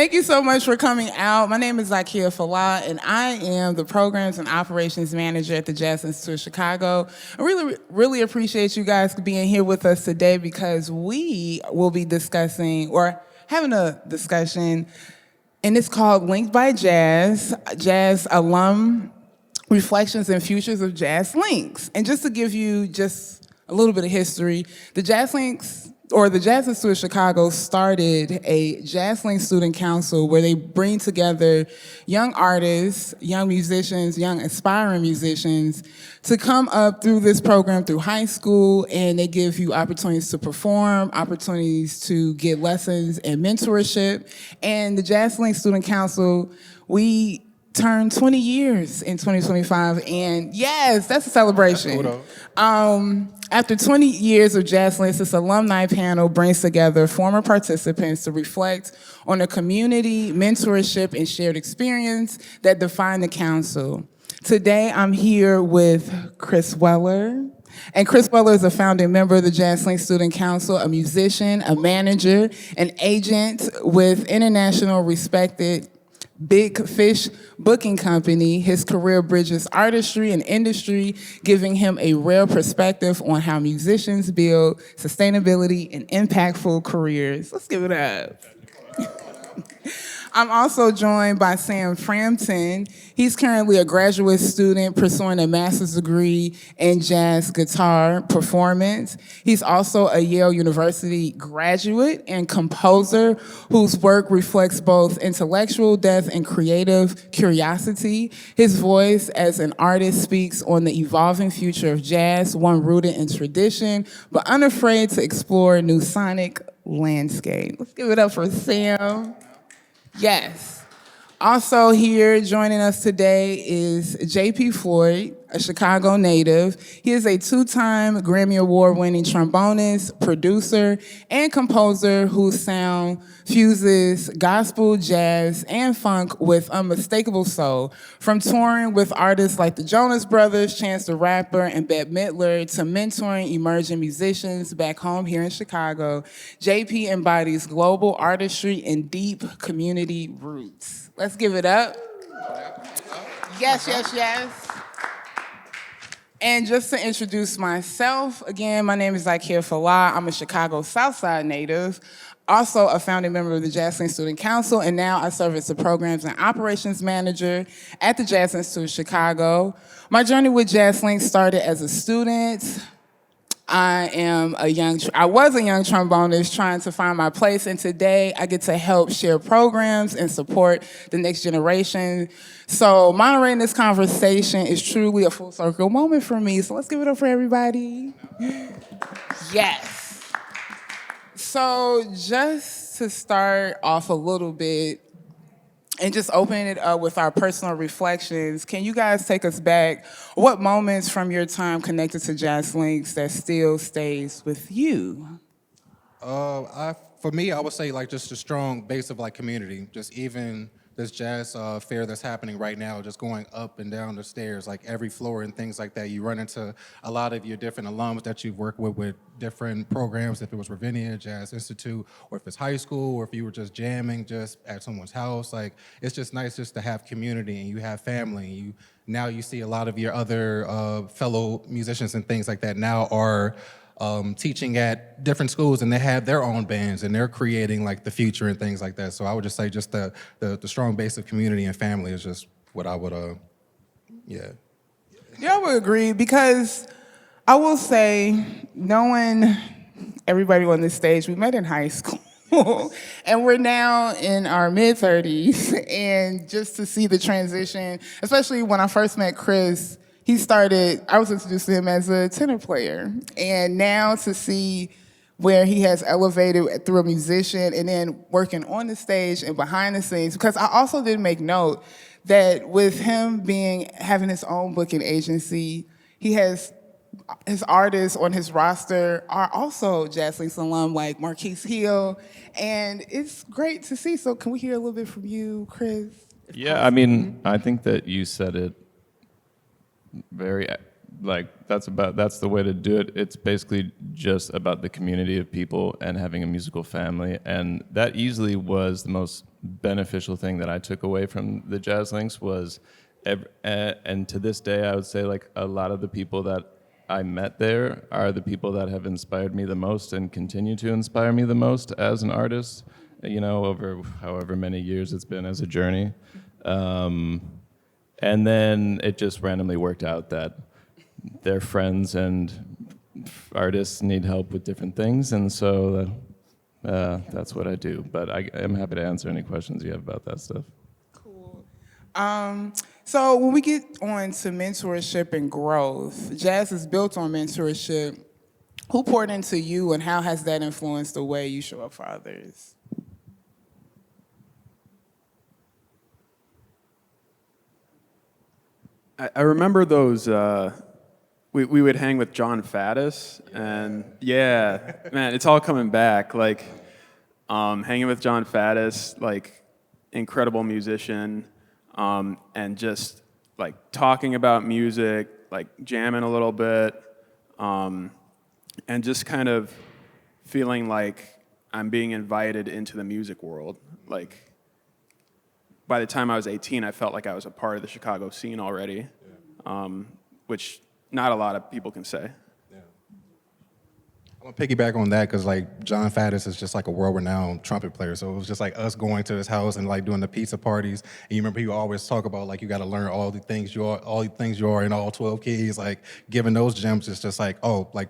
Thank you so much for coming out. My name is Zakiya Fola, and I am the Programs and Operations Manager at the Jazz Institute of Chicago. I really appreciate you guys being here with us today because we will be discussing or having a discussion, and it's called Linked by Jazz, Jazz Alum Reflections and Futures of Jazz Links. And just to give you just a little bit of history, the Jazz Links, or the Jazz Institute of Chicago, started a Jazz Link Student Council where they bring together young artists, young musicians, young aspiring musicians to come up through this program through high school, and they give you opportunities to perform, opportunities to get lessons and mentorship. And the Jazz Link Student Council, we turned 20 years in 2025, and yes, that's a celebration. That's cool, after 20 years of Jazz Links, this alumni panel brings together former participants to reflect on the community, mentorship, and shared experience that define the council. Today, I'm here with Chris Weller. And Chris Weller is a founding member of the Jazz Link Student Council, a musician, a manager, an agent with international respected Big Fish booking company. His career bridges artistry and industry, giving him a rare perspective on how musicians build sustainability and impactful careers. Let's give it up. I'm also joined by Sam Frampton. He's currently a graduate student pursuing a master's degree in jazz guitar performance. He's also a Yale University graduate and composer whose work reflects both intellectual depth and creative curiosity. His voice as an artist speaks on the evolving future of jazz, one rooted in tradition, but unafraid to explore new sonic landscape. Let's give it up for Sam. Yes. Also here joining us today is J.P. Floyd, a Chicago native. He is a two-time Grammy Award-winning trombonist, producer, and composer whose sound fuses gospel, jazz, and funk with unmistakable soul. From touring with artists like the Jonas Brothers, Chance the Rapper, and Bette Midler to mentoring emerging musicians back home here in Chicago, JP embodies global artistry and deep community roots. Let's give it up. Yes, yes, yes. And just to introduce myself, again, my name is Zakiya Fola. I'm a Chicago Southside native, also a founding member of the Jazz Link Student Council, and now I serve as the Programs and Operations Manager at the Jazz Institute of Chicago. My journey with Jazz Link started as a student. I was a young trombonist trying to find my place, and today I get to help share programs and support the next generation. So moderating this conversation is truly a full circle moment for me, so let's give it up for everybody. Yes. So just to start off a little bit, and just opening it up with our personal reflections, can you guys take us back? What moments from your time connected to Jazz Links that still stays with you? For me, I would say like just a strong base of like community. Just even this jazz fair that's happening right now, just going up and down the stairs, like every floor and things like that. You run into a lot of your different alums that you've worked with different programs, if it was Ravinia, Jazz Institute, or if it's high school, or if you were just jamming just at someone's house. Like, it's just nice just to have community and you have family. Now you see a lot of your other fellow musicians and things like that now are teaching at different schools, and they have their own bands, and they're creating like the future and things like that. So I would just say just the strong base of community and family is just what I would, yeah. Yeah, I would agree, because I will say, knowing everybody on this stage, we met in high school, and we're now in our mid-30s, and just to see the transition, especially when I first met Chris, I was introduced to him as a tenor player, and now to see where he has elevated through a musician and then working on the stage and behind the scenes, because I also did make note that with him having his own booking agency, he has his artists on his roster are also Jazz Links alum like Marquise Hill, and it's great to see. So can we hear a little bit from you, Chris? Yeah, I mean, I think that you said it very, like, that's the way to do it. It's basically just about the community of people and having a musical family, and that easily was the most beneficial thing that I took away from the Jazz Links was, and to this day, I would say like a lot of the people that I met there are the people that have inspired me the most and continue to inspire me the most as an artist, you know, over however many years it's been as a journey. And then it just randomly worked out that their friends and artists need help with different things, and so that's what I do. But I am happy to answer any questions you have about that stuff. Cool. So when we get on to mentorship and growth, jazz is built on mentorship. Who poured into you, and how has that influenced the way you show up for others? I remember those. We would hang with John Faddis, and yeah, man, it's all coming back. Like hanging with John Faddis, like incredible musician, and just like talking about music, like jamming a little bit, and just kind of feeling like I'm being invited into the music world. Like by the time I was 18, I felt like I was a part of the Chicago scene already, which not a lot of people can say. Yeah. I'm gonna piggyback on that because like John Faddis is just like a world-renowned trumpet player. So it was just like us going to his house and like doing the pizza parties. And you remember he always talk about like you got to learn all the things you are in all 12 keys. Like giving those gems is just like, oh, like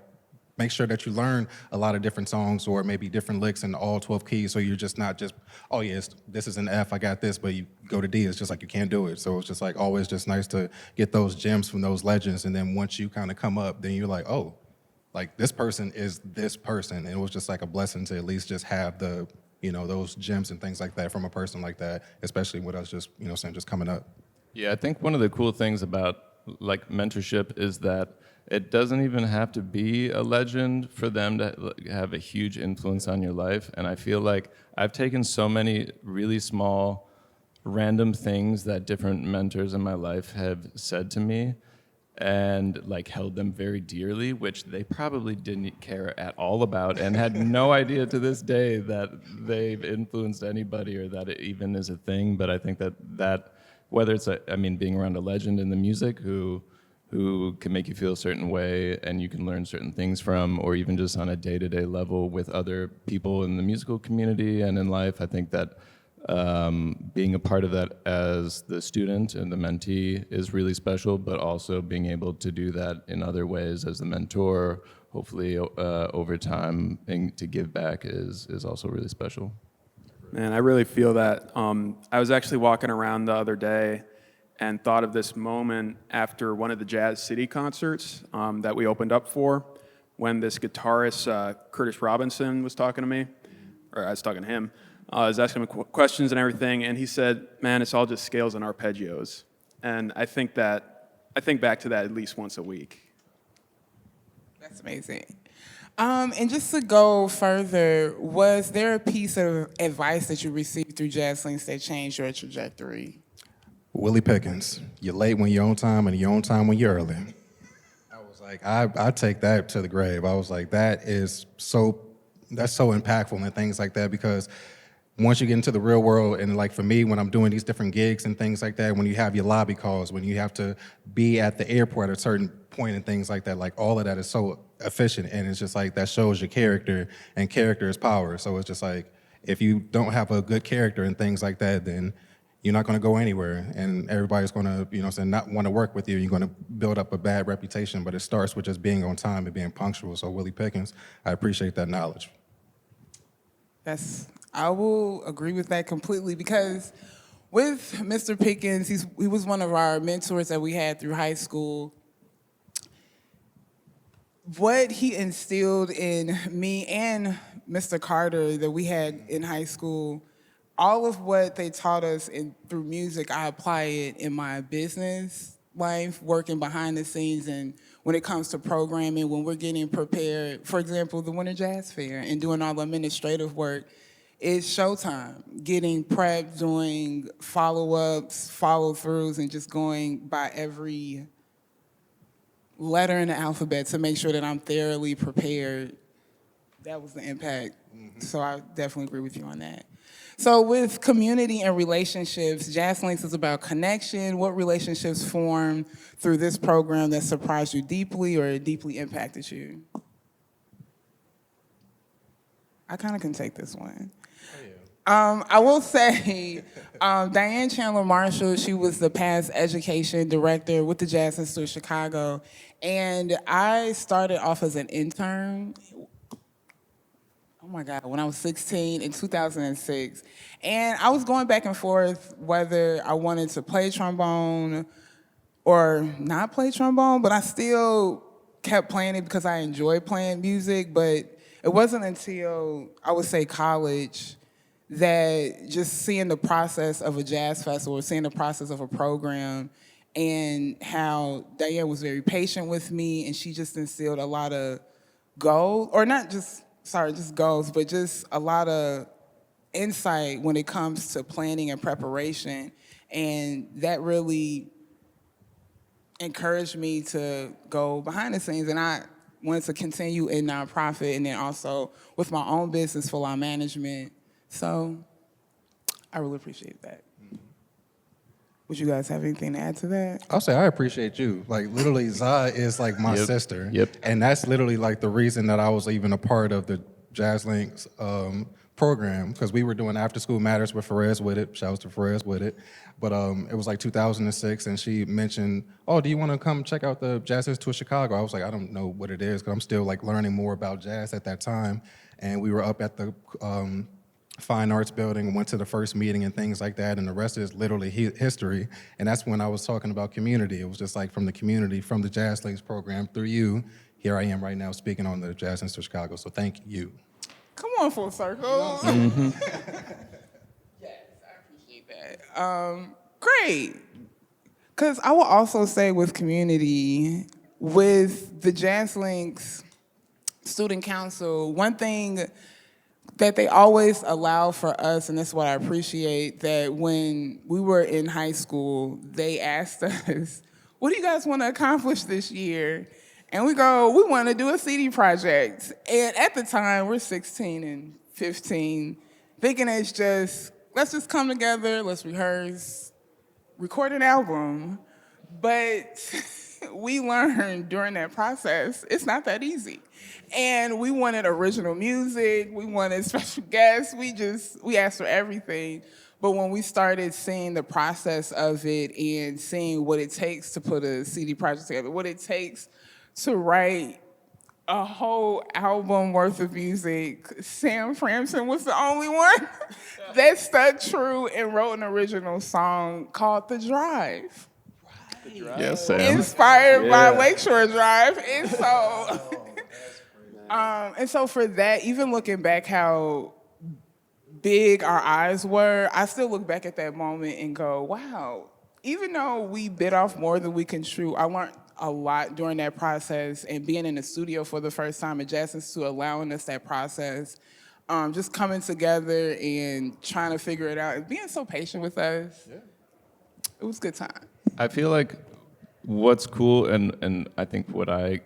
make sure that you learn a lot of different songs or maybe different licks in all 12 keys, so you're just not just, oh yes, this is an F, I got this, but you go to D, it's just like you can't do it. So it's just like always just nice to get those gems from those legends, and then once you kind of come up, then you're like, oh, like this person is this person. And it was just like a blessing to at least just have the, you know, those gems and things like that from a person like that, especially with us just, you know, saying just coming up. Yeah, I think one of the cool things about like mentorship is that it doesn't even have to be a legend for them to have a huge influence on your life. And I feel like I've taken so many really small, random things that different mentors in my life have said to me and like held them very dearly, which they probably didn't care at all about and had no idea to this day that they've influenced anybody or that it even is a thing. But I think that whether it's being around a legend in the music who can make you feel a certain way and you can learn certain things from, or even just on a day-to-day level with other people in the musical community and in life, I think that being a part of that as the student and the mentee is really special, but also being able to do that in other ways as the mentor, hopefully over time, and to give back is also really special. Man, I really feel that. I was actually walking around the other day and thought of this moment after one of the Jazz City concerts that we opened up for, when this guitarist, Curtis Robinson, was talking to me, or I was talking to him. I was asking him questions and everything, and he said, man, it's all just scales and arpeggios. And I think back to that at least once a week. That's amazing. And just to go further, was there a piece of advice that you received through Jazz Links that changed your trajectory? Willie Pickens, you're late when you're on time and you're on time when you're early. I was like, I take that to the grave. I was like, that's so impactful and things like that, because once you get into the real world, and like for me, when I'm doing these different gigs and things like that, when you have your lobby calls, when you have to be at the airport at a certain point and things like that, like all of that is so efficient, and it's just like that shows your character, and character is power. So it's just like, if you don't have a good character and things like that, then you're not going to go anywhere, and everybody's going to, not want to work with you. You're going to build up a bad reputation, but it starts with just being on time and being punctual. So Willie Pickens, I appreciate that knowledge. I will agree with that completely, because with Mr. Pickens, he was one of our mentors that we had through high school. What he instilled in me and Mr. Carter that we had in high school, all of what they taught us through music, I apply it in my business life, working behind the scenes, and when it comes to programming, when we're getting prepared, for example, the Winter Jazz Fair, and doing all the administrative work, it's showtime. Getting prepped, doing follow-ups, follow-throughs, and just going by every letter in the alphabet to make sure that I'm thoroughly prepared that was the impact. So I definitely agree with you on that. So with community and relationships, Jazz Links is about connection. What relationships formed through this program that surprised you deeply or deeply impacted you? I kind of can take this one. I will say, Diane Chandler Marshall, she was the past education director with the Jazz Institute of Chicago. And I started off as an intern, oh my God, when I was 16 in 2006. And I was going back and forth whether I wanted to play trombone or not play trombone, but I still kept playing it because I enjoyed playing music. But it wasn't until, I would say, college that just seeing the process of a jazz festival, seeing the process of a program, and how Diane was very patient with me, and she just instilled a lot of goals, or not just, just goals, but just a lot of insight when it comes to planning and preparation. And that really encouraged me to go behind the scenes. And I wanted to continue in nonprofit and then also with my own business, Fola Management. So I really appreciate that. Would you guys have anything to add to that? I'll say I appreciate you. Like, literally, Zah is like my sister. Yep. And that's literally like the reason that I was even a part of the Jazz Links program, because we were doing After School Matters with Perez with it. Shout out to Perez with it. But it was like 2006, and she mentioned, oh, do you want to come check out the Jazz Institute of Chicago? I was like, I don't know what it is, because I'm still like learning more about jazz at that time. And we were up at the Fine Arts Building, went to the first meeting and things like that, and the rest is literally history. And that's when I was talking about community. It was just like from the community, from the Jazz Links program through you, here I am right now speaking on the Jazz Institute of Chicago, so thank you. Come on, full circle. Mm-hmm. Yes, I appreciate that. Great. Because I will also say with community, with the Jazz Links Student Council, one thing that they always allow for us, and that's what I appreciate, that when we were in high school, they asked us, what do you guys want to accomplish this year? And we go, we want to do a CD project. And at the time, we're 16 and 15, thinking it's just, let's just come together, let's rehearse, record an album. But we learned during that process, it's not that easy. And we wanted original music, we wanted special guests, we asked for everything. But when we started seeing the process of it and seeing what it takes to put a CD project together, what it takes to write a whole album worth of music, Sam Frampton was the only one that stuck true and wrote an original song called The Drive. Yes, Sam. Inspired by Lakeshore Drive. And so, and so for that, even looking back how big our eyes were, I still look back at that moment and go, wow, even though we bit off more than we can chew, I learned a lot during that process, and being in the studio for the first time at Jazz Institute, allowing us that process, just coming together and trying to figure it out and being so patient with us. Yeah. It was a good time. I feel like what's cool, and I think what I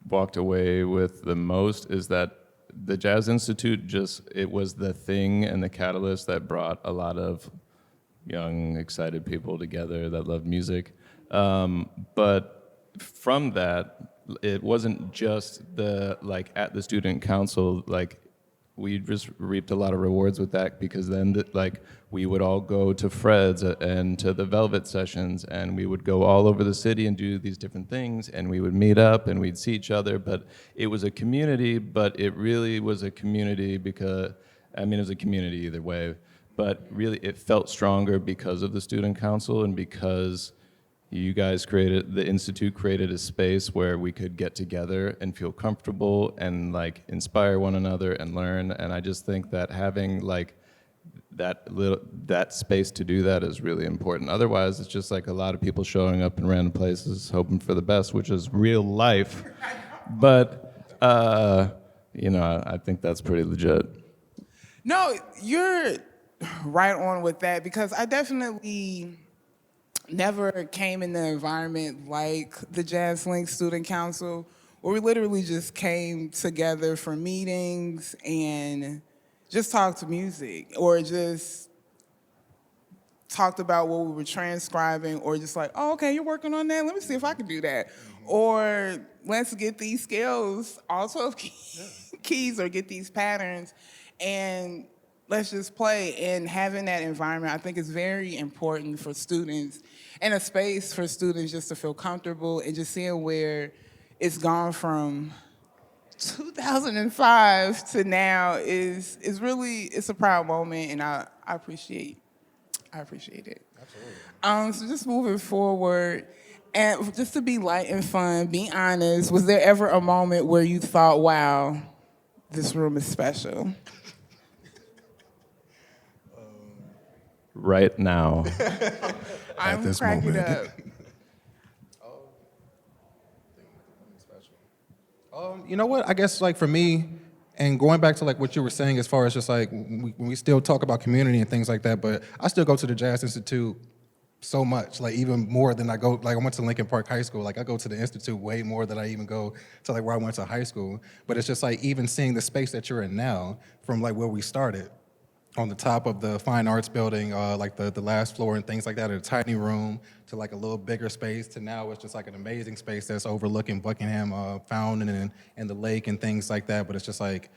walked away with the most is that the Jazz Institute it was the thing and the catalyst that brought a lot of young, excited people together that love music. But from that, it wasn't just at the student council, we just reaped a lot of rewards with that, because then we would all go to Fred's and to the Velvet sessions, and we would go all over the city and do these different things, and we would meet up and we'd see each other. But it was a community, but it really was a community because, it was a community either way, but really it felt stronger because of the student council and because the Institute created a space where we could get together and feel comfortable and inspire one another and learn. And I just think that having that space to do that is really important. Otherwise, it's just a lot of people showing up in random places hoping for the best, which is real life. But I think that's pretty legit. No, you're right on with that, because I definitely never came in the environment like the Jazz Links Student Council, where we literally just came together for meetings and just talked music, or just talked about what we were transcribing, or just like, oh, okay, you're working on that? Let me see if I can do that. Or let's get these scales, all 12 keys, or get these patterns, and let's just play. And having that environment, I think, is very important for students, and a space for students just to feel comfortable, and just seeing where it's gone from 2005 to now is really, it's a proud moment, and I appreciate it. Absolutely. So just moving forward, and just to be light and fun, be honest, was there ever a moment where you thought, wow, this room is special? Right now. I'm this cracking moment. up. You know what? I guess like for me, and going back to like what you were saying as far as just like when we still talk about community and things like that, but I still go to the Jazz Institute so much, like even more than I go, like I went to Lincoln Park High School, like I go to the Institute way more than I even go to like where I went to high school. But it's just like even seeing the space that you're in now from like where we started, on the top of the Fine Arts building, like the last floor and things like that, a tiny room, to like a little bigger space, to now it's just like an amazing space that's overlooking Buckingham Fountain and the lake and things like that. But it's just like,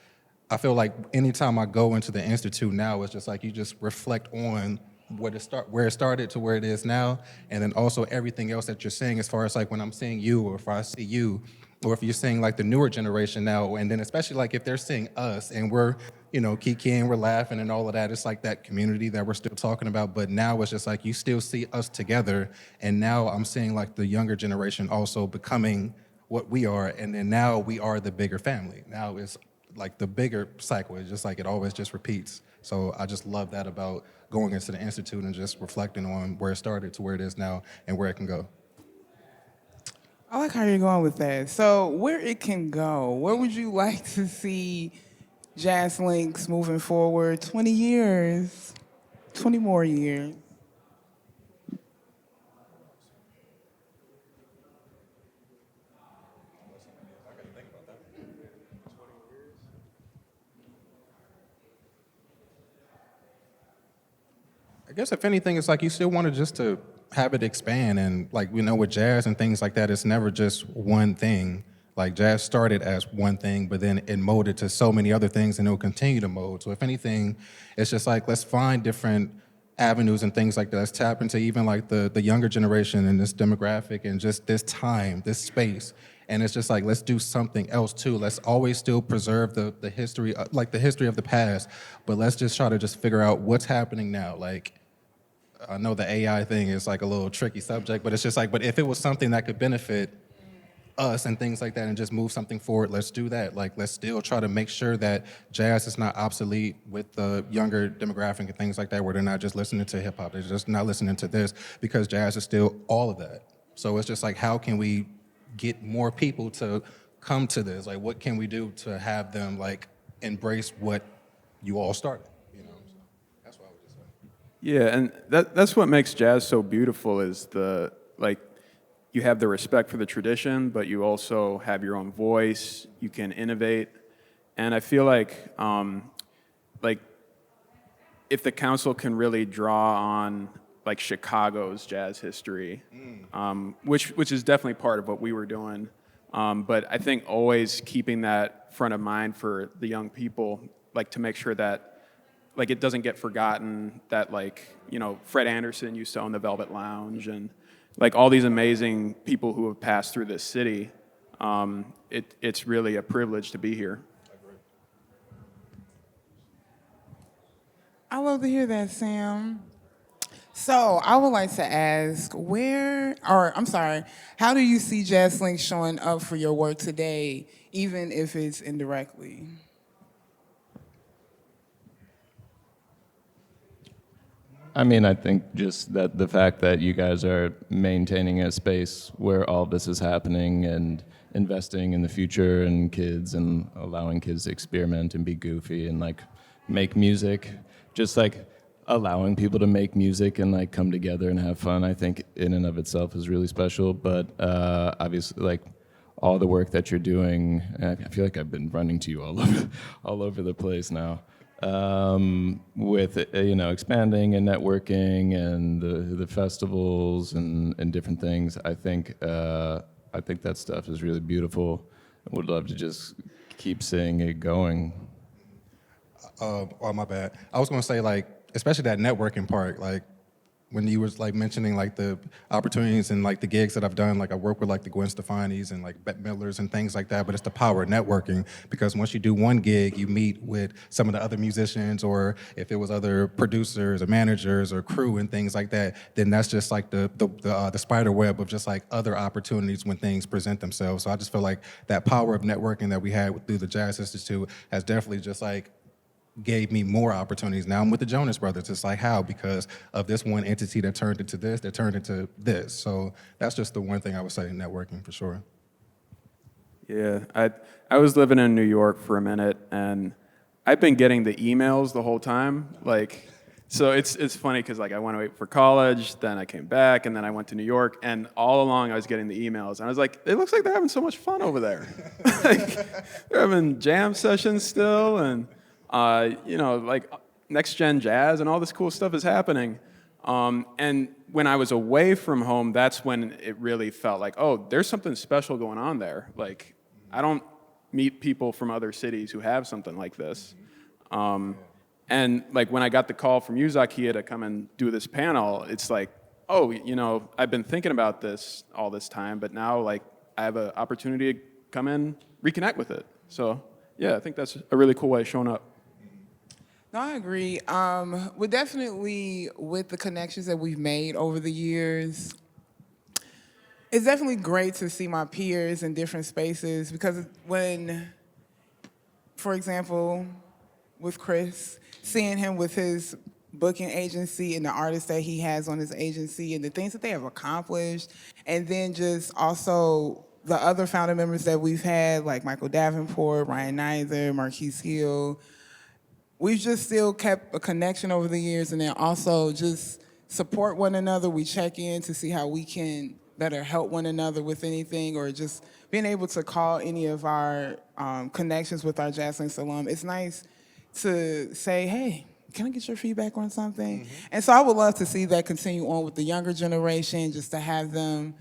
I feel like anytime I go into the Institute now, it's just like you just reflect on where it started to where it is now, and then also everything else that you're seeing as far as like when I'm seeing you, or if I see you, or if you're seeing like the newer generation now, and then especially like if they're seeing us and we're, you know, kikiing, we're laughing and all of that, it's like that community that we're still talking about. But now it's just like you still see us together, and now I'm seeing like the younger generation also becoming what we are, and then now we are the bigger family. Now it's like the bigger cycle. It's just like it always just repeats. So I just love that about going into the Institute and just reflecting on where it started to where it is now and where it can go. I like how you're going with that. So where it can go, where would you like to see Jazz Links moving forward 20 years, 20 more years? I guess if anything, it's like you still want to just to have it expand, and like, you know, with jazz and things like that, it's never just one thing. Like jazz started as one thing, but then it molded to so many other things, and it will continue to mold. So if anything, it's just like, let's find different avenues and things like that. Let's tap into even like the younger generation and this demographic and just this time, this space. And it's just like, let's do something else too. Let's always still preserve the history, like the history of the past, but let's just try to just figure out what's happening now. Like, I know the AI thing is like a little tricky subject, but it's just like, but if it was something that could benefit us and things like that and just move something forward, let's do that. Like, let's still try to make sure that jazz is not obsolete with the younger demographic and things like that, where they're not just listening to hip hop, they're just not listening to this, because jazz is still all of that. So it's just like, how can we get more people to come to this? Like, what can we do to have them like embrace what you all started? You know, so that's what I would just say. Yeah, and that's what makes jazz so beautiful, is the, like, you have the respect for the tradition, but you also have your own voice, you can innovate. And I feel like if the council can really draw on like Chicago's jazz history, which is definitely part of what we were doing, but I think always keeping that front of mind for the young people, like to make sure that like it doesn't get forgotten that, like, you know, Fred Anderson used to own the Velvet Lounge, and like all these amazing people who have passed through this city. It's really a privilege to be here. I love to hear that, Sam. So I would like to ask, how do you see Jazz Link showing up for your work today, even if it's indirectly? I mean, I think just that the fact that you guys are maintaining a space where all this is happening and investing in the future and kids and allowing kids to experiment and be goofy and like make music, just like allowing people to make music and like come together and have fun, I think in and of itself is really special. But obviously, like all the work that you're doing. And I feel like I've been running to you all over the place now. With expanding and networking and the festivals and different things. I think that stuff is really beautiful. I would love to just keep seeing it going. Oh, my bad. I was gonna say, like, especially that networking part, like when you was like mentioning like the opportunities and like the gigs that I've done, like I work with like the Gwen Stefani's and like Bette Midlers and things like that, but it's the power of networking, because once you do one gig, you meet with some of the other musicians, or if it was other producers or managers or crew and things like that, then that's just like the spider web of just like other opportunities when things present themselves. So I just feel like that power of networking that we had through the Jazz Institute has definitely just like gave me more opportunities. Now I'm with the Jonas Brothers. It's like, how? Because of this one entity that turned into this, that turned into this. So that's just the one thing I would say in networking for sure. Yeah, I was living in New York for a minute, and I've been getting the emails the whole time. Like, so it's funny because like I went away for college, then I came back, and then I went to New York, and all along I was getting the emails, and I was like, it looks like they're having so much fun over there. Like, they're having jam sessions still, and like next gen jazz and all this cool stuff is happening. And when I was away from home, that's when it really felt like, oh, there's something special going on there. Like, I don't meet people from other cities who have something like this. And like when I got the call from you, Zakiya, to come and do this panel, it's like, oh, I've been thinking about this all this time, but now like I have an opportunity to come in, reconnect with it. So yeah, I think that's a really cool way of showing up. No, I agree. We're definitely, with the connections that we've made over the years, it's definitely great to see my peers in different spaces, because when, for example, with Chris, seeing him with his booking agency and the artists that he has on his agency and the things that they have accomplished, and then just also the other founder members that we've had, like Michael Davenport, Ryan Neither, Marquise Hill, we've just still kept a connection over the years, and then also just support one another. We check in to see how we can better help one another with anything, or just being able to call any of our connections with our Jazz Links alum. It's nice to say, hey, can I get your feedback on something? Mm-hmm. And so I would love to see that continue on with the younger generation, just to have them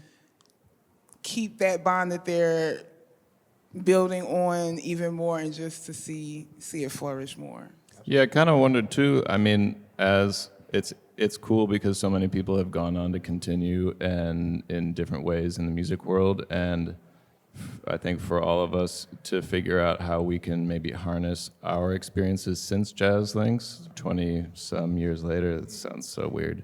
keep that bond that they're building on even more, and just to see it flourish more. Yeah, I kind of wondered too. I mean, as it's cool because so many people have gone on to continue and in different ways in the music world, and I think for all of us to figure out how we can maybe harness our experiences since Jazz Links 20 some years later. That sounds so weird.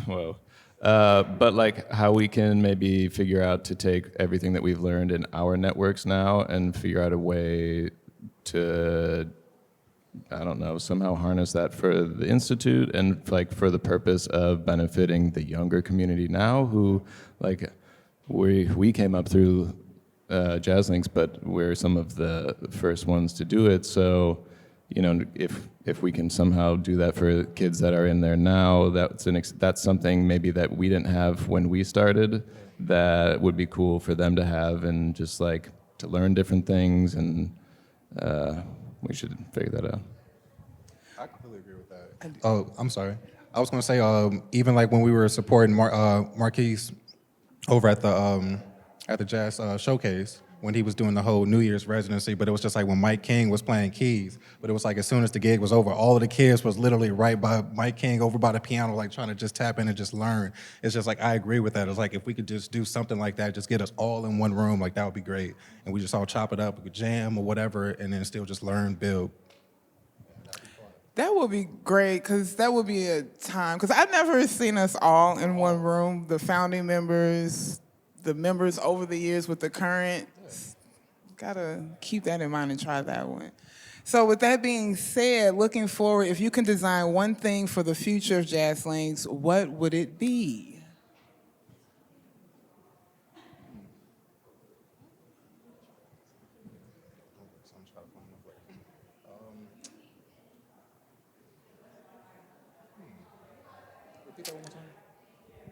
Whoa. But like how we can maybe figure out to take everything that we've learned in our networks now and figure out a way to, I don't know, somehow harness that for the Institute and like for the purpose of benefiting the younger community now, who like we came up through Jazz Links, but we're some of the first ones to do it. So, if we can somehow do that for kids that are in there now, that's something maybe that we didn't have when we started, that would be cool for them to have, and just like to learn different things, and we should figure that out. I completely agree with that. Oh, I'm sorry. I was going to say, even like when we were supporting Marquise over at the Jazz Showcase, when he was doing the whole New Year's residency, but it was just like when Mike King was playing keys, but it was like as soon as the gig was over, all of the kids was literally right by Mike King over by the piano, like trying to just tap in and just learn. It's just like, I agree with that. It's like if we could just do something like that, just get us all in one room, like that would be great. And we just all chop it up, we could jam or whatever, and then still just learn, build. That would be great, because that would be a time, because I've never seen us all in one room, the founding members, the members over the years with the current. Gotta keep that in mind and try that one. So with that being said, looking forward, if you can design one thing for the future of Jazz Links, what would it be?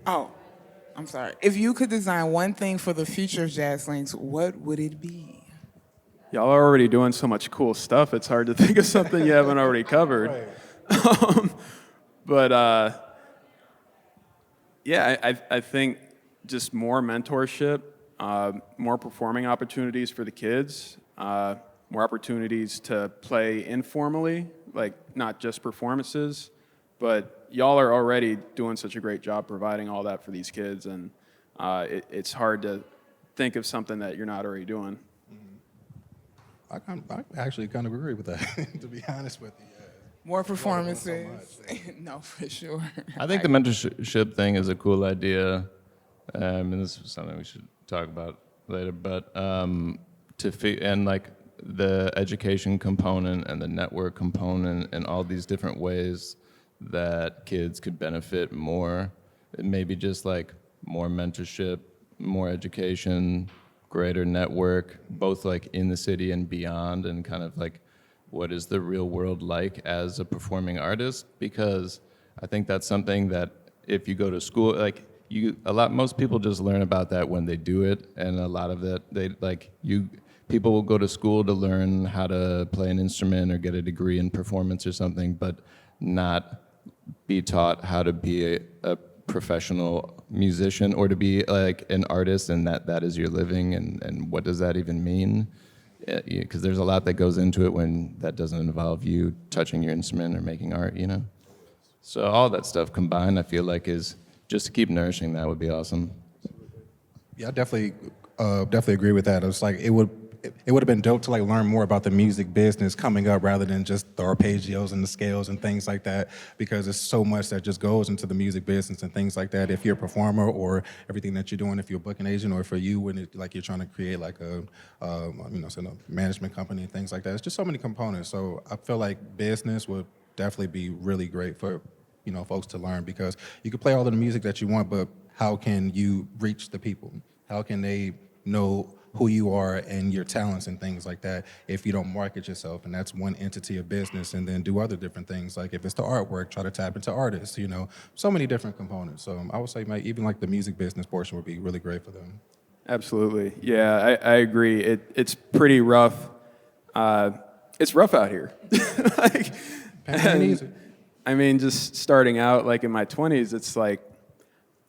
Oh, I'm sorry. If you could design one thing for the future of Jazz Links, what would it be? Y'all are already doing so much cool stuff. It's hard to think of something you haven't already covered. But yeah, I think just more mentorship, more performing opportunities for the kids, more opportunities to play informally, like not just performances. But y'all are already doing such a great job providing all that for these kids, and it's hard to think of something that you're not already doing. I actually kind of agree with that, to be honest with you. More performances. No, for sure. I think the mentorship thing is a cool idea, and this is something we should talk about later. But and like the education component and the network component and all these different ways that kids could benefit more. Maybe just like more mentorship, more education, greater network, both like in the city and beyond, and kind of like what is the real world like as a performing artist? Because I think that's something that if you go to school, like most people just learn about that when they do it, and a lot of that people will go to school to learn how to play an instrument or get a degree in performance or something, but not be taught how to be a professional musician or to be like an artist, and that is your living, and what does that even mean? Because there's a lot that goes into it when that doesn't involve you touching your instrument or making art, you know? So all that stuff combined, I feel like, is just to keep nourishing that would be awesome. Yeah, I definitely agree with that. It's like it would have been dope to like learn more about the music business coming up rather than just the arpeggios and the scales and things like that, because there's so much that just goes into the music business and things like that. If you're a performer or everything that you're doing, if you're a booking agent, or for you when you're trying to create like a management company and things like that, it's just so many components. So I feel like business would definitely be really great for folks to learn, because you can play all of the music that you want, but how can you reach the people? How can they know who you are and your talents and things like that if you don't market yourself? And that's one entity of business. And then do other different things, like if it's the artwork, try to tap into artists, so many different components. So I would say even like the music business portion would be really great for them. Absolutely. Yeah, I agree. It's pretty rough. It's rough out here. Ain't easy. I mean, just starting out like in my 20s, it's like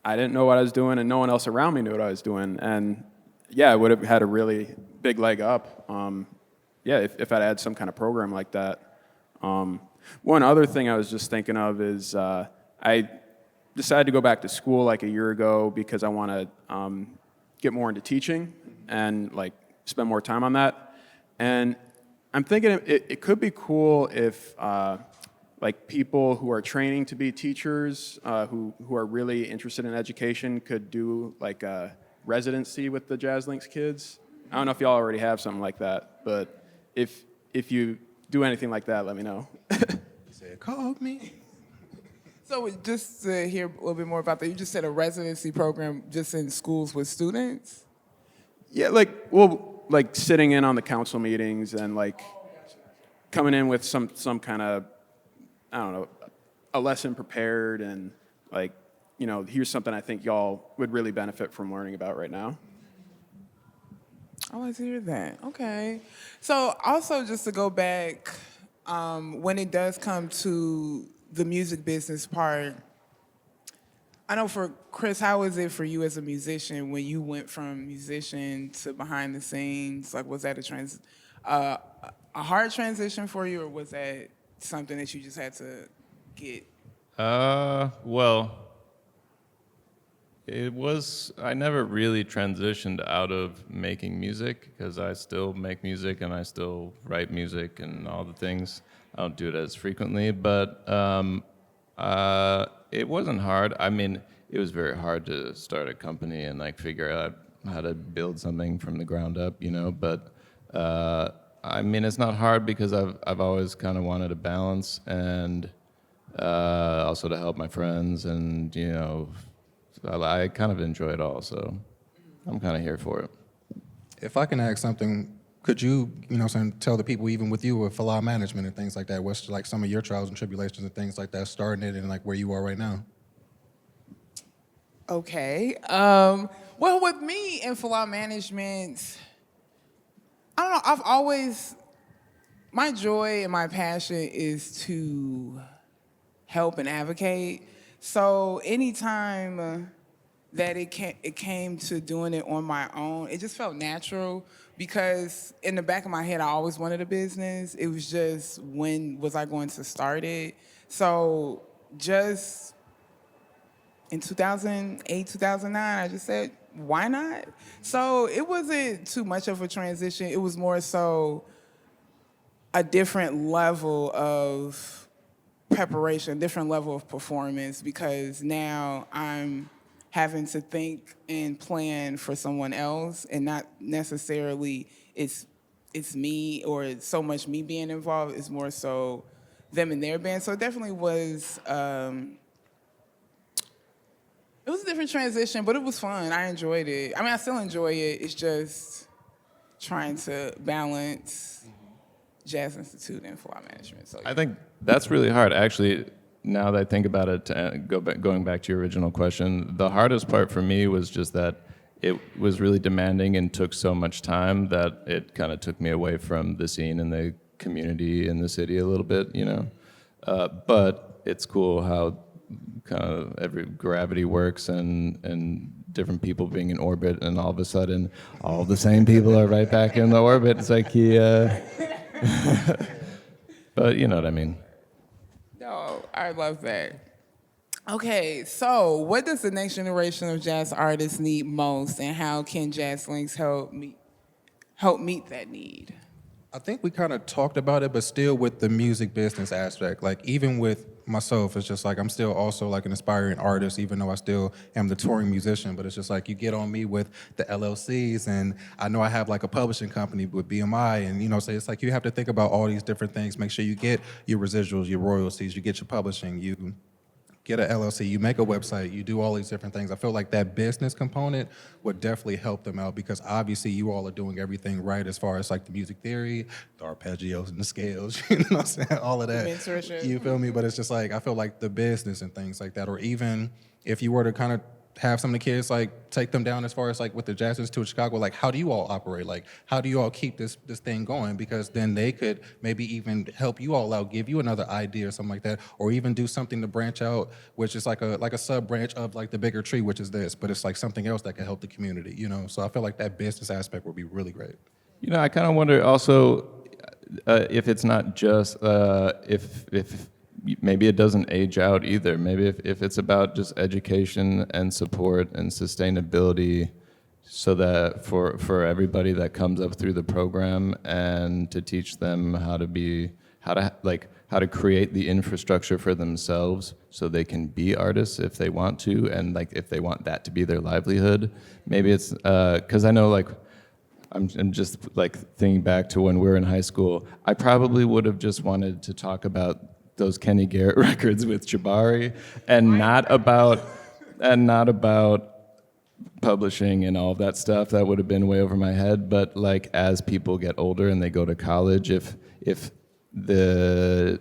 I didn't know what I was doing and no one else around me knew what I was doing. And yeah, I would have had a really big leg up. If I'd had some kind of program like that. One other thing I was just thinking of is I decided to go back to school like a year ago because I want to get more into teaching and like spend more time on that. And I'm thinking it could be cool if like people who are training to be teachers, who are really interested in education, could do like a residency with the Jazz Links kids. I don't know if y'all already have something like that, but if you do anything like that, let me know. He said, call me. So just to hear a little bit more about that, you just said a residency program just in schools with students? Yeah, like sitting in on the council meetings and like coming in with some kind of, I don't know, a lesson prepared, and like, here's something I think y'all would really benefit from learning about right now. I like to hear that. Okay. So also just to go back, when it does come to the music business part, I know for Chris, how is it for you as a musician when you went from musician to behind the scenes? Like, was that a hard transition for you, or was that something that you just had to get? Well, it was, I never really transitioned out of making music, because I still make music and I still write music and all the things. I don't do it as frequently, but it wasn't hard. I mean, it was very hard to start a company and like figure out how to build something from the ground up, but I mean, it's not hard because I've always kind of wanted a balance, and also to help my friends, and I kind of enjoy it all, so I'm kind of here for it. If I can ask something, could you, tell the people even with you with Fola management and things like that, what's like some of your trials and tribulations and things like that, starting it and like where you are right now? Okay. Well, with me in Fola management, I don't know. I've always, my joy and my passion is to help and advocate. So anytime that it came to doing it on my own, it just felt natural because in the back of my head, I always wanted a business. It was just when was I going to start it? So just in 2008, 2009, I just said, why not? So it wasn't too much of a transition. It was more so a different level of preparation, different level of performance, because now I'm having to think and plan for someone else and not necessarily it's me or it's so much me being involved. It's more so them and their band. So it definitely was it was a different transition, but it was fun. I enjoyed it. I mean, I still enjoy it. It's just trying to balance Jazz Institute and Flower Management. So yeah. I think that's really hard. Actually, now that I think about it, going back to your original question, the hardest part for me was just that it was really demanding and took so much time that it kind of took me away from the scene and the community in the city a little bit, you know. But it's cool how kind of every gravity works and different people being in orbit, and all of a sudden, all the same people are right back in the orbit. Zakiya. But you know what I mean. No, I love that. Okay, so what does the next generation of jazz artists need most, and how can Jazz Links help meet that need? I think we kind of talked about it, but still with the music business aspect. Like even with myself, it's just like I'm still also like an aspiring artist, even though I still am the touring musician. But it's just like you get on me with the LLCs, and I know I have like a publishing company with BMI, and you know, so it's like you have to think about all these different things. Make sure you get your residuals, your royalties, you get your publishing, you get an LLC, you make a website, you do all these different things. I feel like that business component would definitely help them out because obviously you all are doing everything right as far as like the music theory, the arpeggios and the scales, you know what I'm saying, all of that. Mentorship. You feel me? But it's just like, I feel like the business and things like that, or even if you were to kind of have some of the kids like take them down as far as like with the Jazz Institute of Chicago, like how do you all operate? Like how do you all keep this thing going? Because then they could maybe even help you all out, give you another idea or something like that, or even do something to branch out, which is like a sub branch of like the bigger tree, which is this, but it's like something else that can help the community, you know? So I feel like that business aspect would be really great. You know, I kind of wonder also if it's not just if maybe it doesn't age out either. Maybe if it's about just education and support and sustainability, so that for everybody that comes up through the program, and to teach them how to create the infrastructure for themselves so they can be artists if they want to, and like if they want that to be their livelihood. Maybe it's because I know like I'm just like thinking back to when we were in high school. I probably would have just wanted to talk about those Kenny Garrett records with Jabari, and not about publishing and all of that stuff. That would have been way over my head. But like as people get older and they go to college, if the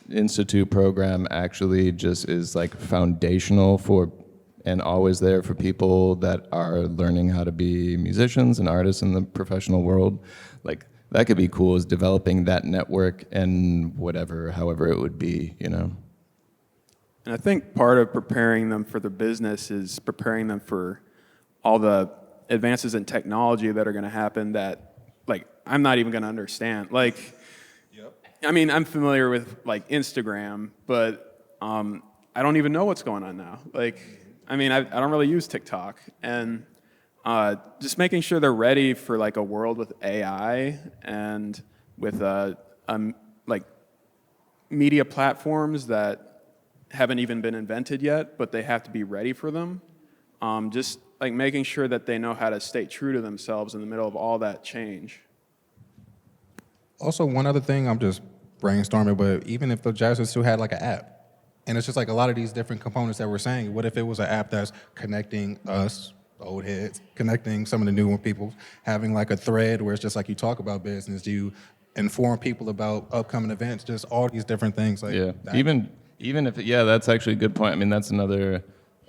institute program actually just is like foundational for and always there for people that are learning how to be musicians and artists in the professional world, like that could be cool, is developing that network and however it would be, you know. And I think part of preparing them for the business is preparing them for all the advances in technology that are going to happen that, like, I'm not even going to understand. Like, I mean, I'm familiar with, like, Instagram, but I don't even know what's going on now. Like, I mean, I don't really use TikTok. And just making sure they're ready for, like, a world with AI and with, like, media platforms that haven't even been invented yet, but they have to be ready for them. Just like making sure that they know how to stay true to themselves in the middle of all that change. Also, one other thing, I'm just brainstorming, but even if the Jazz Institute had like an app, and it's just like a lot of these different components that we're saying, what if it was an app that's connecting us, the old heads, connecting some of the newer people, having like a thread where it's just like you talk about business, you inform people about upcoming events, just all these different things. Like Yeah, that. even if, yeah, that's actually a good point. I mean, that's another,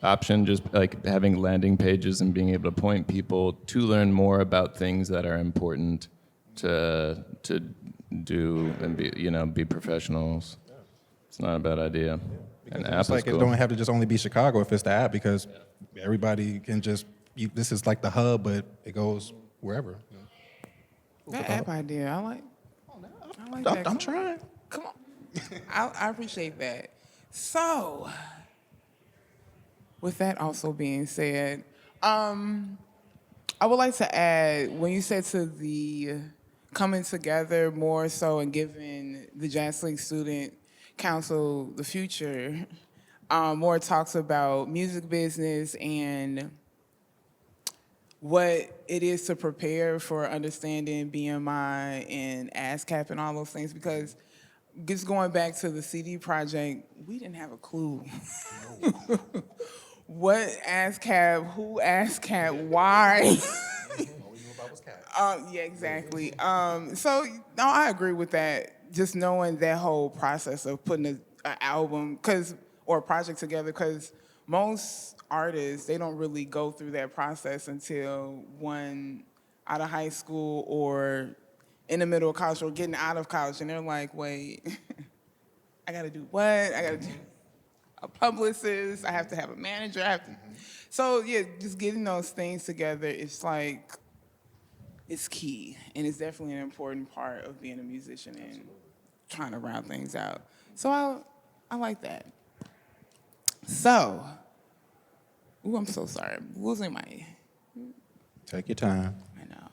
option, just like having landing pages and being able to point people to learn more about things that are important to do and be professionals. It's not a bad idea. Because And it's Apple's like it cool. don't have to just only be Chicago if it's the app, because everybody can just, this is like the hub, but it goes wherever. That app idea, I like that. I'm trying. Come on. I appreciate that. So, with that also being said, I would like to add, when you said to the coming together more so and giving the Jazz Link Student Council the future, more talks about music business and what it is to prepare for understanding BMI and ASCAP and all those things, because just going back to the CD project, we didn't have a clue. What ASCAP, who ASCAP, why? Yeah, exactly. So, no, I agree with that. Just knowing that whole process of putting an album or a project together, because most artists, they don't really go through that process until one out of high school or in the middle of college or getting out of college, and they're like, wait, I gotta do what? I gotta do a publicist, I have to have a manager, I have to. So yeah, just getting those things together, it's like, it's key, and it's definitely an important part of being a musician and trying to round things out. So I like that. So, I'm so sorry, I'm losing my. Take your time. I know.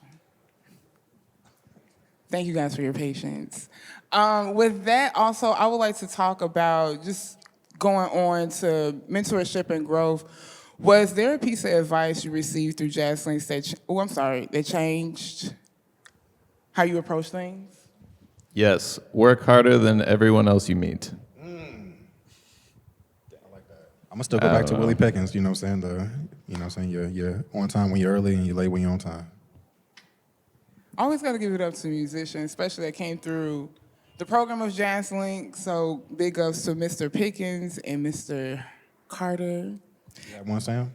Thank you guys for your patience. With that, also, I would like to talk about just going on to mentorship and growth. Was there a piece of advice you received through Jazz Links that changed how you approach things? Yes, work harder than everyone else you meet. I'm gonna still go back to Willie Pickens. You know what I'm saying? You're on time when you're early, and you're late when you're on time. Always got to give it up to musicians, especially that came through the program of Jazz Link. So big ups to Mr. Pickens and Mr. Carter. You got one, Sam?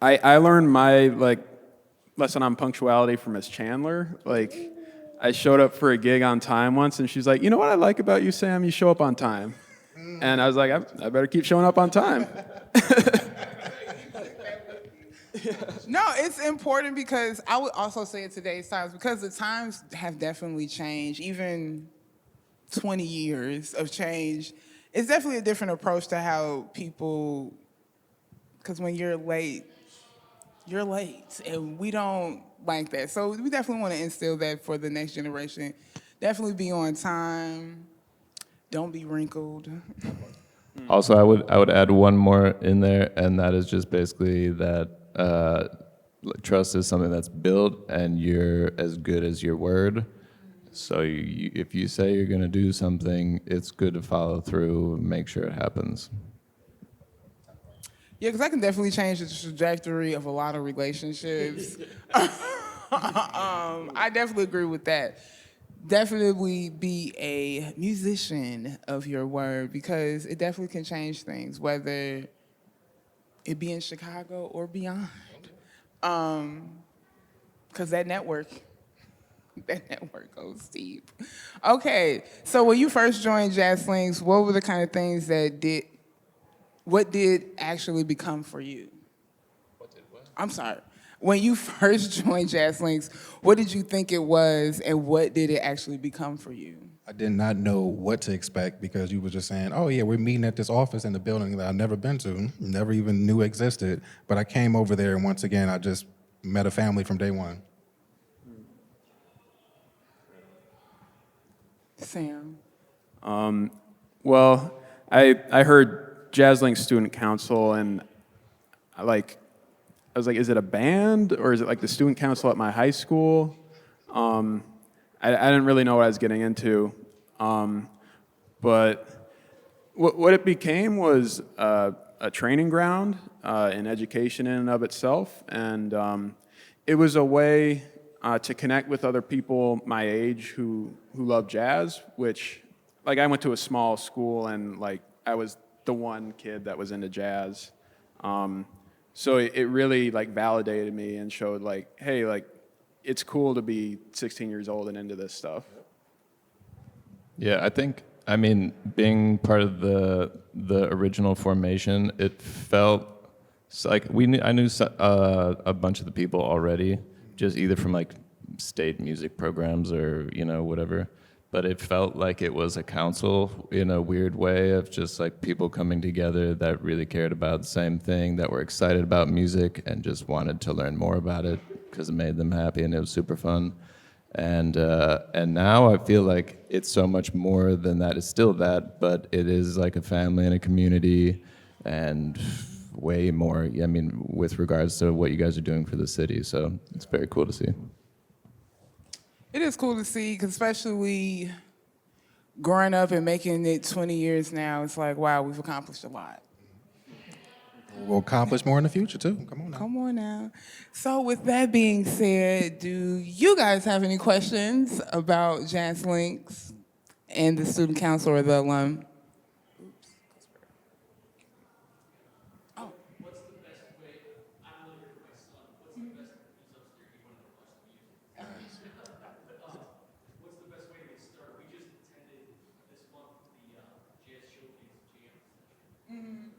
I learned my lesson on punctuality from Miss Chandler. Like, I showed up for a gig on time once, and she's like, "You know what I like about you, Sam? You show up on time." And I was like, I better keep showing up on time. No, it's important because I would also say in today's times, because the times have definitely changed, even 20 years of change, it's definitely a different approach to how people, because when you're late, and we don't like that. So we definitely want to instill that for the next generation. Definitely be on time. Don't be wrinkled. Also, I would add one more in there, and that is just basically that trust is something that's built, and you're as good as your word. So if you say you're going to do something, it's good to follow through and make sure it happens. Yeah, because I can definitely change the trajectory of a lot of relationships. I definitely agree with that. Definitely be a musician of your word, because it definitely can change things, whether it be in Chicago or beyond. Because that network goes deep. Okay, so when you first joined Jazz Links, what were the kind of things what did actually become for you? I'm sorry. When you first joined Jazz Links, what did you think it was, and what did it actually become for you? I did not know what to expect, because you were just saying, oh yeah, we're meeting at this office in the building that I've never been to, never even knew existed. But I came over there, and once again, I just met a family from day one. Sam? Well, I heard Jazz Link Student Council, and I was like, is it a band, or is it like the student council at my high school? I didn't really know what I was getting into. But what it became was a training ground in education in and of itself. And it was a way to connect with other people my age who love jazz, which, like, I went to a small school, and like I was the one kid that was into jazz. So it really like validated me and showed like, hey, like it's cool to be 16 years old and into this stuff. Yeah, I mean, being part of the original formation, it felt like I knew a bunch of the people already, just either from like state music programs or whatever. But it felt like it was a council in a weird way of just like people coming together that really cared about the same thing, that were excited about music and just wanted to learn more about it because it made them happy and it was super fun. And now I feel like it's so much more than that. It's still that, but it is like a family and a community, and way more. I mean, with regards to what you guys are doing for the city, so it's very cool to see. It is cool to see, 'cause especially growing up and making it 20 years now. It's like, wow, we've accomplished a lot. We'll accomplish more in the future too. Come on now. Come on now. So with that being said, do you guys have any questions about Jazz Links and the student council or the alum? Oh. What's the best way? I'm looking at my son. What's the best? He's upstairs. He wanted to watch the music. What's the best way to get started? We just attended this month the Jazz Showcase Jam session.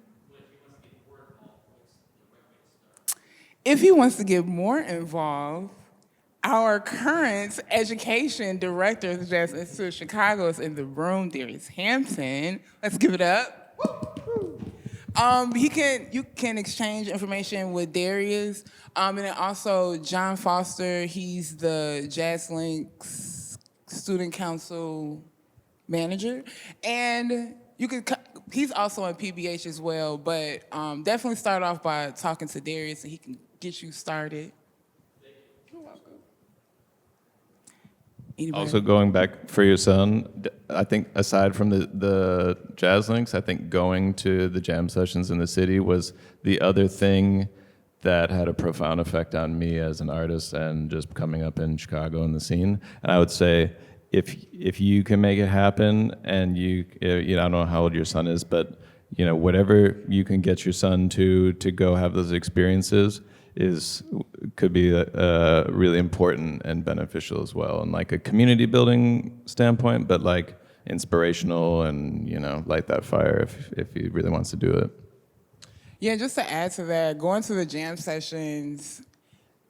If he wants to get more involved, our current education director of the Jazz Institute of Chicago is in the room. There is Hampton. Let's give it up. You can exchange information with Darius, and then also John Foster. He's the Jazz Links Student Council manager, and you could. He's also on PBH as well, but definitely start off by talking to Darius, and he can get you started. You're welcome. Anybody? Also, going back for your son, I think aside from the Jazz Links, I think going to the jam sessions in the city was the other thing that had a profound effect on me as an artist and just coming up in Chicago in the scene. And I would say, if you can make it happen, and I don't know how old your son is, but whatever you can get your son to go have those experiences could be really important and beneficial as well, and like a community building standpoint, but like inspirational and light that fire if he really wants to do it. Yeah, just to add to that, going to the jam sessions,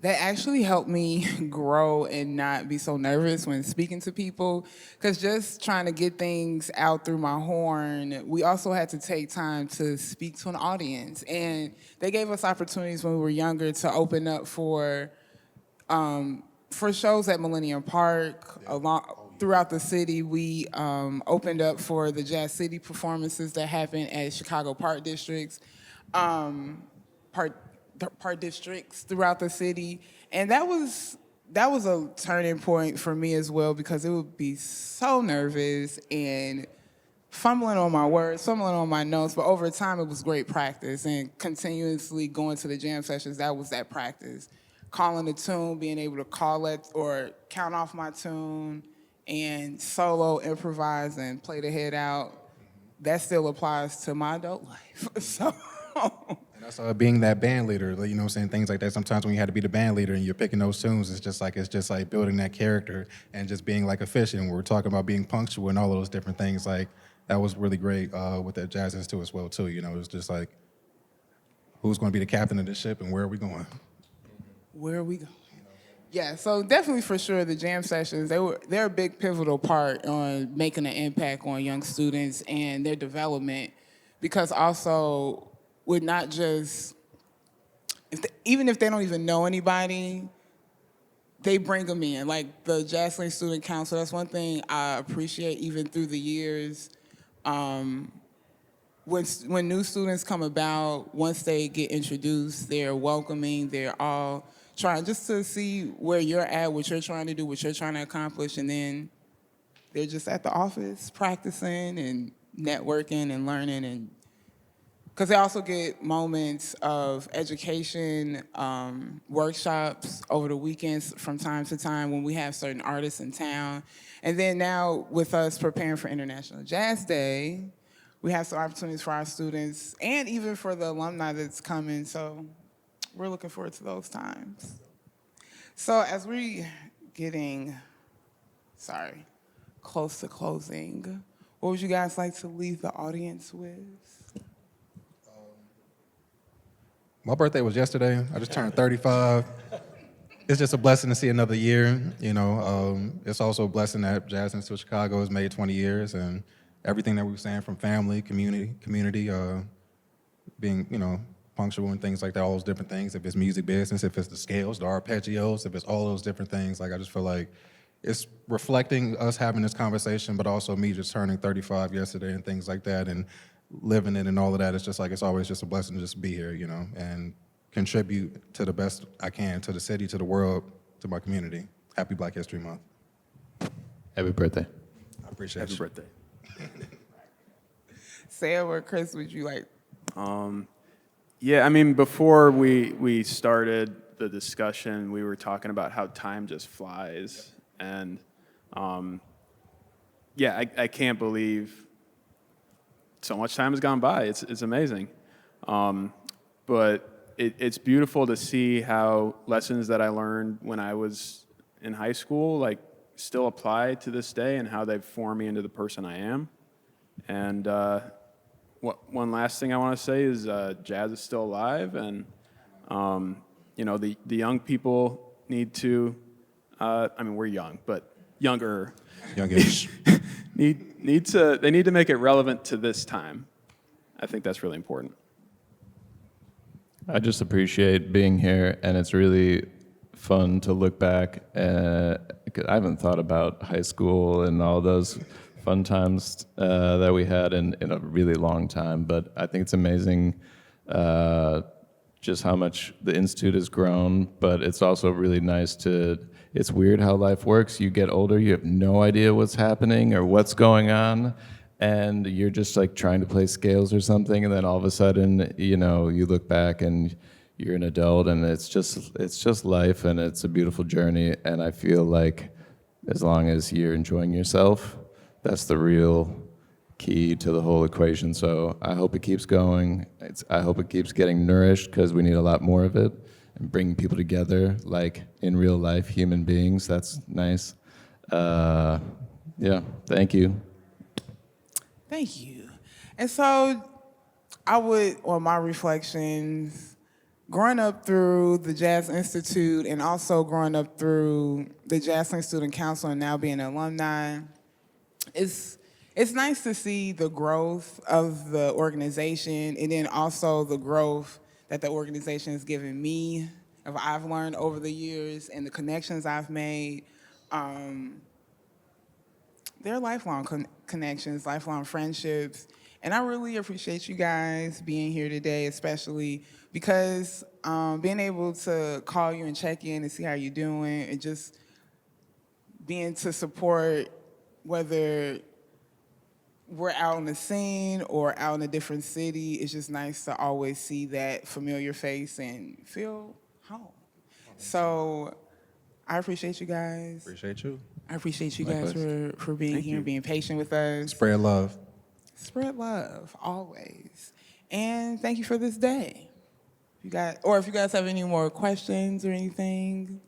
that actually helped me grow and not be so nervous when speaking to people. Because just trying to get things out through my horn, we also had to take time to speak to an audience. And they gave us opportunities when we were younger to open up for shows at Millennium Park. Throughout the city, we opened up for the Jazz City performances that happened at Chicago Park Districts. Park districts throughout the city, and that was a turning point for me as well, because it would be so nervous and fumbling on my words, fumbling on my notes, but over time it was great practice, and continuously going to the jam sessions, that was that practice. Calling a tune, being able to call it or count off my tune and solo, improvise, and play the head out, that still applies to my adult life. So. And that's being that band leader, you know what I'm saying? Things like that. Sometimes when you had to be the band leader and you're picking those tunes, it's just like building that character and just being like efficient. We're talking about being punctual and all of those different things. Like, that was really great with that Jazz Institute as well, too. It's just like, who's going to be the captain of this ship and where are we going? Where are we going? Yeah, so definitely for sure the jam sessions, they're a big pivotal part on making an impact on young students and their development, because also we're not just, even if they don't even know anybody, they bring them in. Like the Jazz Link Student Council, that's one thing I appreciate even through the years. When new students come about, once they get introduced, they're welcoming, they're all trying just to see where you're at, what you're trying to do, what you're trying to accomplish, and then they're just at the office practicing and networking and learning, and because they also get moments of education, workshops over the weekends from time to time when we have certain artists in town. And then now with us preparing for International Jazz Day, we have some opportunities for our students and even for the alumni that's coming. So we're looking forward to those times. So as we getting, close to closing, what would you guys like to leave the audience with? My birthday was yesterday. I just turned 35. It's just a blessing to see another year. It's also a blessing that Jazz Institute of Chicago has made 20 years, and everything that we were saying from family, community, being, punctual and things like that, all those different things. If it's music business, if it's the scales, the arpeggios, if it's all those different things, like I just feel like it's reflecting us having this conversation, but also me just turning 35 yesterday and things like that, and living it and all of that. It's just like, it's always just a blessing to just be here, and contribute to the best I can to the city, to the world, to my community. Happy Black History Month. Happy birthday. I appreciate Happy you. birthday. Sam or Chris, would you like? Yeah, I mean, before we started the discussion, we were talking about how time just flies. And yeah, I can't believe so much time has gone by. It's amazing. But it's beautiful to see how lessons that I learned when I was in high school, like, still apply to this day and how they've formed me into the person I am. And one last thing I want to say is jazz is still alive, and the young people need to. I mean, we're young, but younger. Youngish. They need to make it relevant to this time. I think that's really important. I just appreciate being here, and it's really fun to look back. I haven't thought about high school and all those fun times that we had in a really long time, but I think it's amazing just how much the Institute has grown, but it's also really nice it's weird how life works. You get older, you have no idea what's happening or what's going on, and you're just like trying to play scales or something, and then all of a sudden, you look back and you're an adult, and it's just life, and it's a beautiful journey. And I feel like as long as you're enjoying yourself, that's the real key to the whole equation. So I hope it keeps going. I hope it keeps getting nourished, because we need a lot more of it, and bringing people together like in real life, human beings. That's nice. Yeah, thank you. Thank you. And so on my reflections, growing up through the Jazz Institute and also growing up through the Jazz Student Council and now being an alumni, it's nice to see the growth of the organization, and then also the growth that the organization has given me, of I've learned over the years, and the connections I've made. They're lifelong connections, lifelong friendships. And I really appreciate you guys being here today, especially because being able to call you and check in and see how you're doing, and just being to support, whether we're out on the scene or out in a different city, it's just nice to always see that familiar face and feel home. So I appreciate you guys. Appreciate you. I appreciate you guys for being here and being patient with us. Spread love. Spread love, always. And thank you for this day. If you guys have any more questions or anything.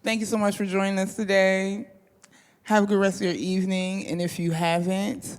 Thank you so much for joining us today. Have a good rest of your evening. And if you haven't,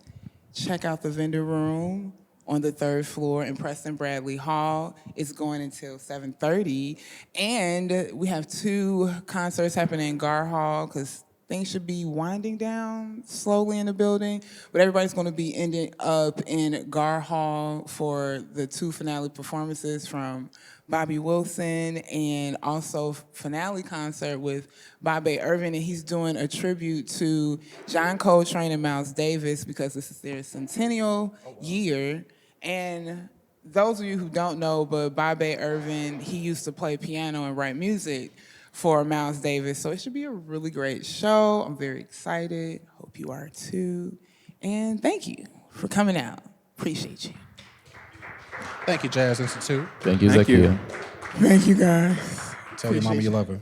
check out the vendor room on the 3rd floor in Preston Bradley Hall. It's going until 7:30. And we have 2 concerts happening in Gar Hall, because things should be winding down slowly in the building. But everybody's going to be ending up in Gar Hall for the 2 finale performances from Bobby Wilson, and also finale concert with Bobby Irvin, and he's doing a tribute to John Coltrane and Miles Davis, because this is their centennial year. And those of you who don't know, but Bobby Irvin, he used to play piano and write music for Miles Davis, so it should be a really great show. I'm very excited. Hope you are too. And thank you for coming out. Appreciate you. Thank you, Jazz Institute. Thank you, Thank you. Zakiya. Thank you, guys. Tell your mama you love her.